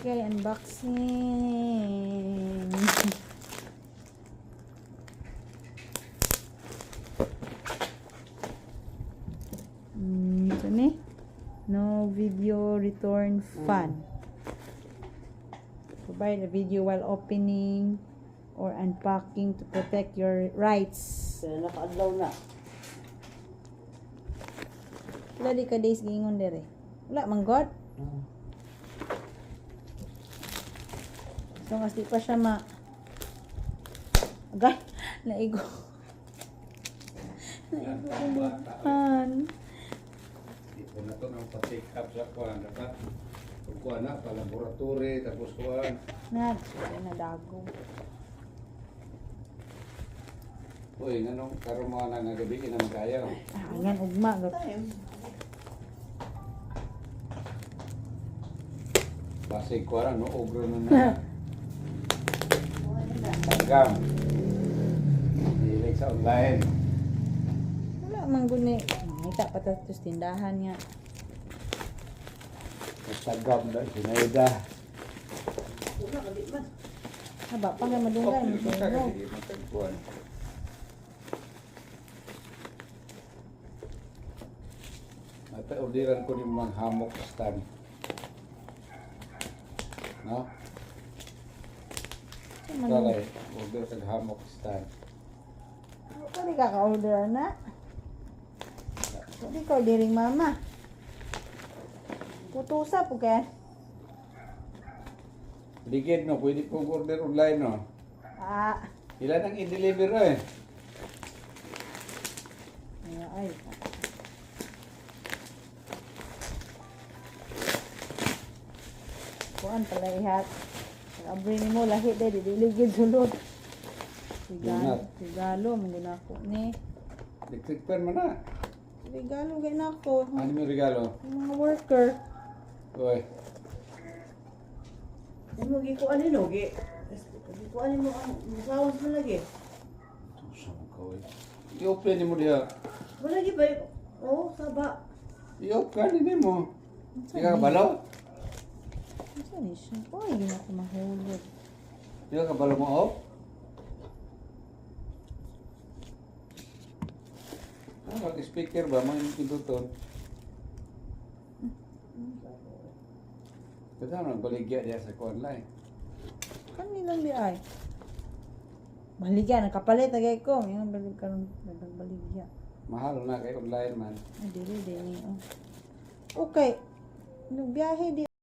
Okay, unboxing. Ito ni. No video return fun. Provide a video while opening or unpacking to protect your rights. Kaya naka-adlaw na. Wala di ka days gingon dire. Wala man god. So kasi pa siya agay, naigo. Naigo ulihan. Ito na ito ng pa-take up sa kuwan. Dapat kuwan na, pa-laboratory, tapos kuwan. Wala na dago. Uy, anong karoon mo na nagabi na magayaw? Angan ugma. Basig kuwan, no? Ogro na na. Tanggam. Hilig sa online. Wala man guni. Kita pa tatos tindahan nga. Tanggam na, sinayda. Una ka di man. Haba pa nga madunggan. Kuwan. Orderan ko yung mga hammock stand. No? Kalay, order sa hammock stand. Pwede ka ka-order na. Pwede ka ordering mama. Putusa po ka. Ligid no, pwede po order online no. Ilan ang i-deliver eh? Ay. Kuan pala ihat. Abri ni mo lahi day diligid sulod. Regalo muna ko ni. Electric fan man na. Regalo gay na ko. Ano yung regalo? Yung mga worker. Uy, Di mo gikuan ni no, gi. Gikuan mo ang musawas mo lagi. tusang ko eh. I-open mo diha. Wala gi ba? Oh, saba. I-open din mo. Di ka kabalo? Saan ni siya? Uy, hindi na ako mahulog. Di ka kabalo mo off? Mag-speaker ba? Mga pinduton. Kasi ano, baligya diya sa online. Kanilang di ay. Baligya, nakapalit agay ko. Yung baligya. Mahal na kay online man. Ay, dili, dili. Okay. Nagbiyahe di.